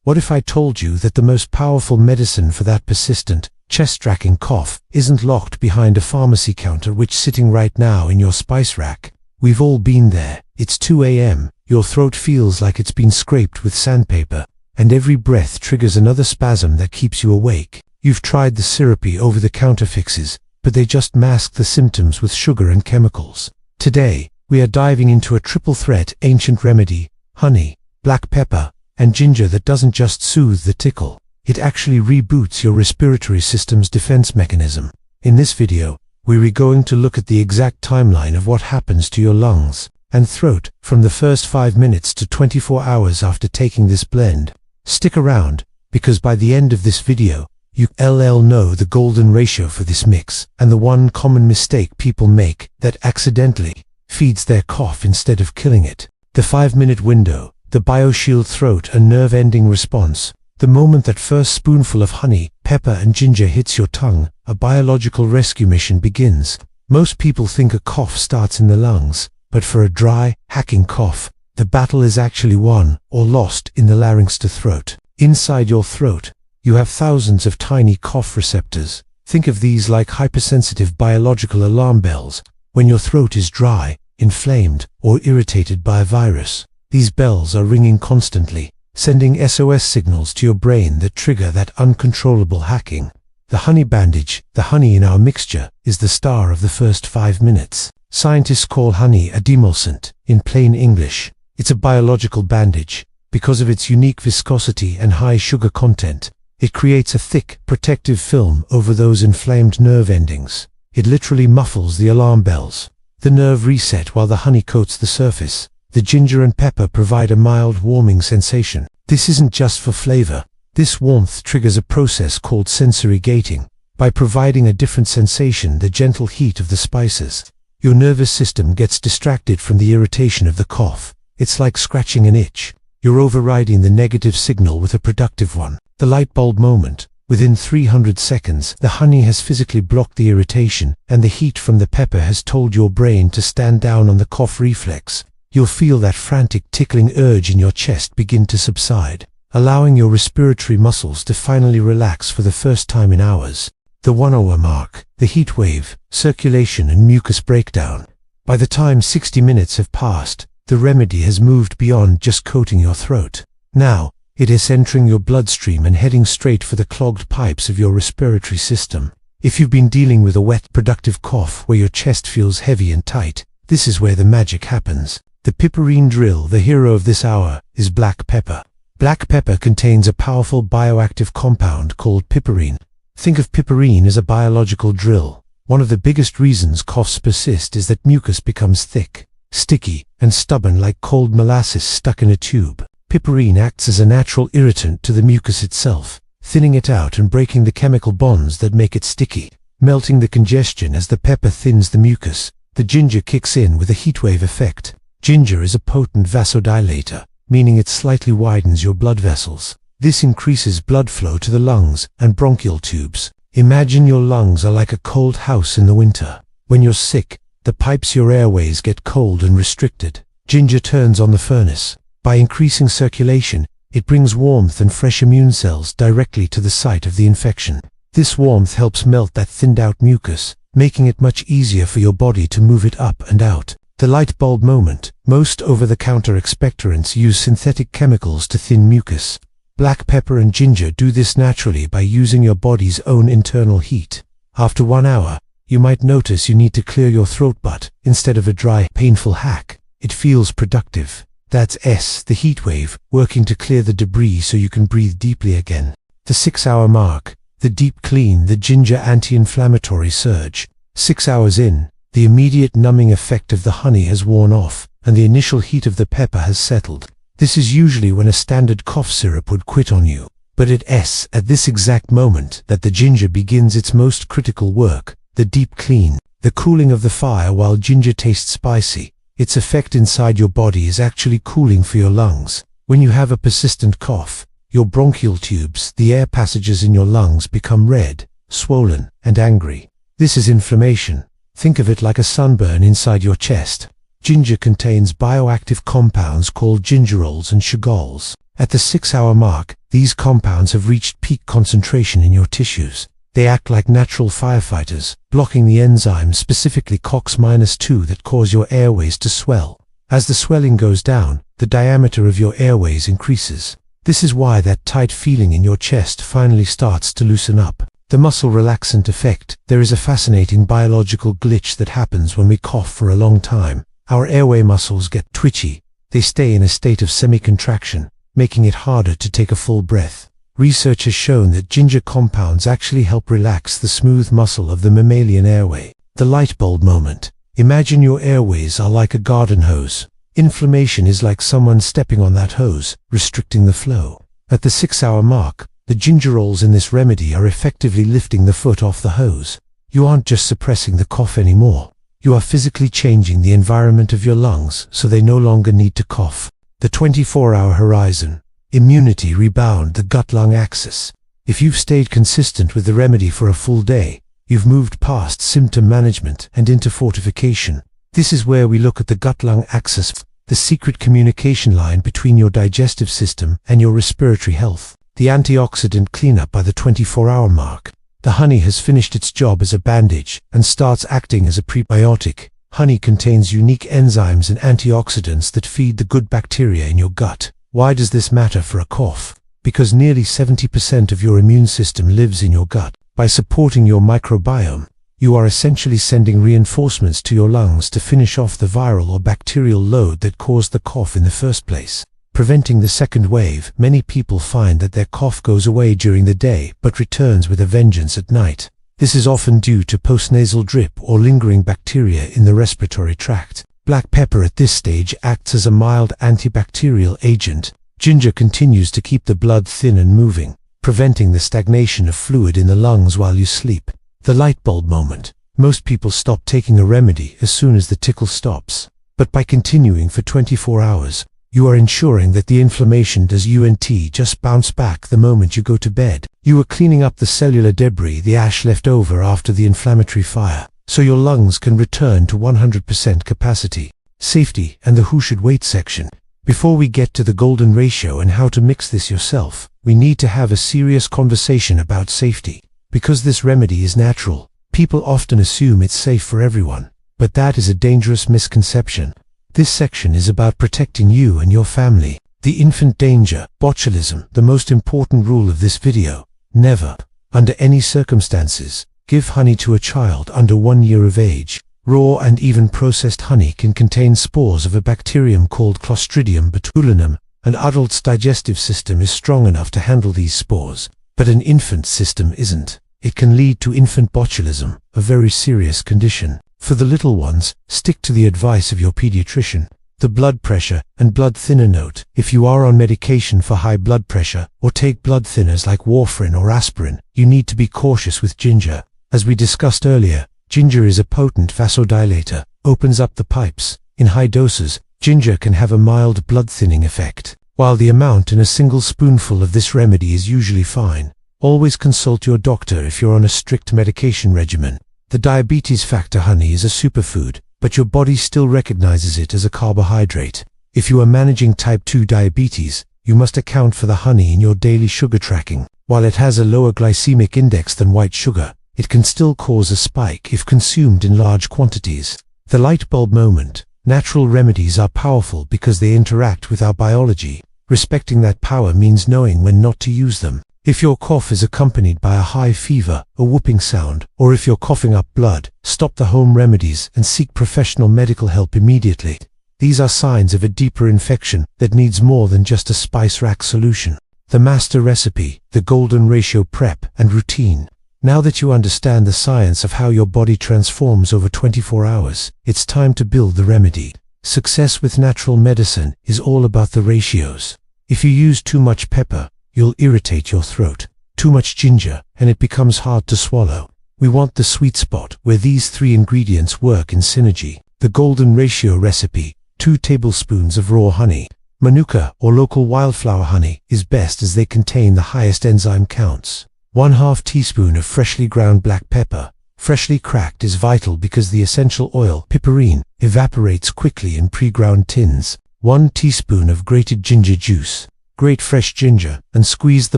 What if I told you that the most powerful medicine for that persistent, chest-racking cough isn't locked behind a pharmacy counter which sitting right now in your spice rack? We've all been there. It's 2 a.m., your throat feels like it's been scraped with sandpaper, and every breath triggers another spasm that keeps you awake. You've tried the syrupy over-the-counter fixes, but they just mask the symptoms with sugar and chemicals. Today, we are diving into a triple threat ancient remedy: honey, black pepper, and ginger that doesn't just soothe the tickle. It actually reboots your respiratory system's defense mechanism. In this video, we're going to look at the exact timeline of what happens to your lungs and throat from the first 5 minutes to 24 hours after taking this blend. Stick around, because by the end of this video, you'll know the golden ratio for this mix and the one common mistake people make that accidentally feeds their cough instead of killing it. The 5-minute window, the BioShield throat and nerve-ending response. The moment that first spoonful of honey, pepper and ginger hits your tongue, a biological rescue mission begins. Most people think a cough starts in the lungs, but for a dry, hacking cough, the battle is actually won or lost in the larynx to throat. Inside your throat, you have thousands of tiny cough receptors. Think of these like hypersensitive biological alarm bells. When your throat is dry, inflamed, or irritated by a virus, these bells are ringing constantly, sending SOS signals to your brain that trigger that uncontrollable hacking. The honey bandage, the honey in our mixture, is the star of the first 5 minutes. Scientists call honey a demulcent. In plain English, it's a biological bandage. Because of its unique viscosity and high sugar content, it creates a thick, protective film over those inflamed nerve endings. It literally muffles the alarm bells. The nerve reset while the honey coats the surface. The ginger and pepper provide a mild warming sensation. This isn't just for flavor. This warmth triggers a process called sensory gating. By providing a different sensation, the gentle heat of the spices, your nervous system gets distracted from the irritation of the cough. It's like scratching an itch. You're overriding the negative signal with a productive one. The light bulb moment. Within 300 seconds, the honey has physically blocked the irritation, and the heat from the pepper has told your brain to stand down on the cough reflex. You'll feel that frantic tickling urge in your chest begin to subside, allowing your respiratory muscles to finally relax for the first time in hours. The 1 hour mark, the heat wave, circulation and mucus breakdown. By the time 60 minutes have passed, the remedy has moved beyond just coating your throat. Now, it is entering your bloodstream and heading straight for the clogged pipes of your respiratory system. If you've been dealing with a wet, productive cough where your chest feels heavy and tight, this is where the magic happens. The piperine drill, the hero of this hour, is black pepper. Black pepper contains a powerful bioactive compound called piperine. Think of piperine as a biological drill. One of the biggest reasons coughs persist is that mucus becomes thick, sticky, and stubborn like cold molasses stuck in a tube. Piperine acts as a natural irritant to the mucus itself, thinning it out and breaking the chemical bonds that make it sticky, melting the congestion as the pepper thins the mucus. The ginger kicks in with a heatwave effect. Ginger is a potent vasodilator, meaning it slightly widens your blood vessels. This increases blood flow to the lungs and bronchial tubes. Imagine your lungs are like a cold house in the winter. When you're sick, the pipes your airways get cold and restricted. Ginger turns on the furnace. By increasing circulation, it brings warmth and fresh immune cells directly to the site of the infection. This warmth helps melt that thinned-out mucus, making it much easier for your body to move it up and out. The light bulb moment. Most over-the-counter expectorants use synthetic chemicals to thin mucus. Black pepper and ginger do this naturally by using your body's own internal heat. After 1 hour, you might notice you need to clear your throat, but instead of a dry, painful hack, it feels productive. That's the heat wave, working to clear the debris so you can breathe deeply again. The 6 hour mark. The deep clean, the ginger anti-inflammatory surge. 6 hours in, the immediate numbing effect of the honey has worn off, and the initial heat of the pepper has settled. This is usually when a standard cough syrup would quit on you. But it's at this exact moment that the ginger begins its most critical work. The deep clean, the cooling of the fire. While ginger tastes spicy, its effect inside your body is actually cooling for your lungs. When you have a persistent cough, your bronchial tubes, the air passages in your lungs, become red, swollen, and angry. This is inflammation. Think of it like a sunburn inside your chest. Ginger contains bioactive compounds called gingerols and sugars, At the 6-hour mark, these compounds have reached peak concentration in your tissues. They act like natural firefighters, blocking the enzymes, specifically COX-2, that cause your airways to swell. As the swelling goes down, the diameter of your airways increases. This is why that tight feeling in your chest finally starts to loosen up. The muscle relaxant effect. There is a fascinating biological glitch that happens when we cough for a long time. Our airway muscles get twitchy. They stay in a state of semi-contraction, making it harder to take a full breath. Research has shown that ginger compounds actually help relax the smooth muscle of the mammalian airway. The light bulb moment. Imagine your airways are like a garden hose. Inflammation is like someone stepping on that hose, restricting the flow. At the 6-hour mark, the gingerols in this remedy are effectively lifting the foot off the hose. You aren't just suppressing the cough anymore. You are physically changing the environment of your lungs so they no longer need to cough. The 24-hour horizon. Immunity rebound, the gut-lung axis. If you've stayed consistent with the remedy for a full day, you've moved past symptom management and into fortification. This is where we look at the gut-lung axis, the secret communication line between your digestive system and your respiratory health. The antioxidant cleanup by the 24-hour mark. The honey has finished its job as a bandage and starts acting as a prebiotic. Honey contains unique enzymes and antioxidants that feed the good bacteria in your gut. Why does this matter for a cough? Because nearly 70% of your immune system lives in your gut. By supporting your microbiome, you are essentially sending reinforcements to your lungs to finish off the viral or bacterial load that caused the cough in the first place. Preventing the second wave. Many people find that their cough goes away during the day but returns with a vengeance at night. This is often due to postnasal drip or lingering bacteria in the respiratory tract. Black pepper at this stage acts as a mild antibacterial agent. Ginger continues to keep the blood thin and moving, preventing the stagnation of fluid in the lungs while you sleep. The light bulb moment. Most people stop taking a remedy as soon as the tickle stops. But by continuing for 24 hours, you are ensuring that the inflammation doesn't just bounce back the moment you go to bed. You are cleaning up the cellular debris, the ash left over after the inflammatory fire, so your lungs can return to 100% capacity. Safety and the who should wait section. Before we get to the golden ratio and how to mix this yourself, we need to have a serious conversation about safety. Because this remedy is natural, people often assume it's safe for everyone, but that is a dangerous misconception. This section is about protecting you and your family. The infant danger, botulism. The most important rule of this video: never, under any circumstances, give honey to a child under 1 year of age. Raw and even processed honey can contain spores of a bacterium called Clostridium botulinum. An adult's digestive system is strong enough to handle these spores, but an infant's system isn't. It can lead to infant botulism, a very serious condition. For the little ones, stick to the advice of your pediatrician. The blood pressure and blood thinner note. If you are on medication for high blood pressure or take blood thinners like warfarin or aspirin, you need to be cautious with ginger. As we discussed earlier, ginger is a potent vasodilator, opens up the pipes. In high doses, ginger can have a mild blood thinning effect. While the amount in a single spoonful of this remedy is usually fine, always consult your doctor if you're on a strict medication regimen. The diabetes factor. Honey is a superfood, but your body still recognizes it as a carbohydrate. If you are managing type 2 diabetes, you must account for the honey in your daily sugar tracking. While it has a lower glycemic index than white sugar, it can still cause a spike if consumed in large quantities. The light bulb moment. Natural remedies are powerful because they interact with our biology. Respecting that power means knowing when not to use them. If your cough is accompanied by a high fever, a whooping sound, or if you're coughing up blood, stop the home remedies and seek professional medical help immediately. These are signs of a deeper infection that needs more than just a spice rack solution. The master recipe, the golden ratio prep and routine. Now that you understand the science of how your body transforms over 24 hours, it's time to build the remedy. Success with natural medicine is all about the ratios. If you use too much pepper, you'll irritate your throat. Too much ginger, and it becomes hard to swallow. We want the sweet spot where these three ingredients work in synergy. The golden ratio recipe: 2 tablespoons of raw honey. Manuka or local wildflower honey is best as they contain the highest enzyme counts. 1/2 teaspoon of freshly ground black pepper. Freshly cracked is vital because the essential oil, piperine, evaporates quickly in pre-ground tins. 1 teaspoon of grated ginger juice. Grate fresh ginger and squeeze the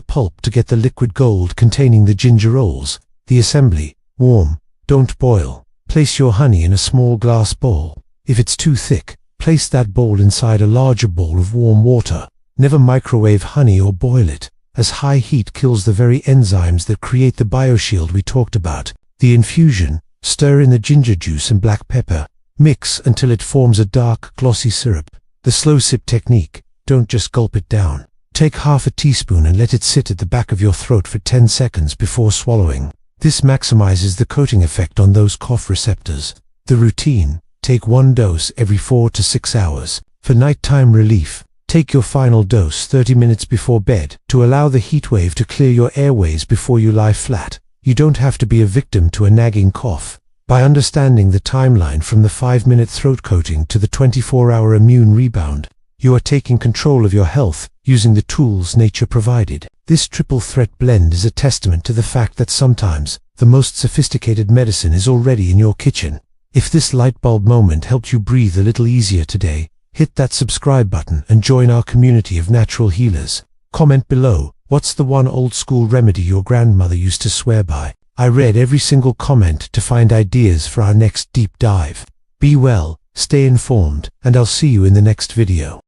pulp to get the liquid gold containing the gingerols. The assembly: warm, don't boil. Place your honey in a small glass bowl. If it's too thick, place that bowl inside a larger bowl of warm water. Never microwave honey or boil it, as high heat kills the very enzymes that create the bioshield we talked about. The infusion: stir in the ginger juice and black pepper. Mix until it forms a dark, glossy syrup. The slow sip technique: don't just gulp it down. Take half a teaspoon and let it sit at the back of your throat for 10 seconds before swallowing. This maximizes the coating effect on those cough receptors. The routine: take one dose every 4 to 6 hours. For nighttime relief, take your final dose 30 minutes before bed to allow the heat wave to clear your airways before you lie flat. You don't have to be a victim to a nagging cough. By understanding the timeline from the 5-minute throat coating to the 24-hour immune rebound, you are taking control of your health using the tools nature provided. This triple threat blend is a testament to the fact that sometimes the most sophisticated medicine is already in your kitchen. If this light bulb moment helped you breathe a little easier today, hit that subscribe button and join our community of natural healers. Comment below, what's the one old school remedy your grandmother used to swear by? I read every single comment to find ideas for our next deep dive. Be well, stay informed, and I'll see you in the next video.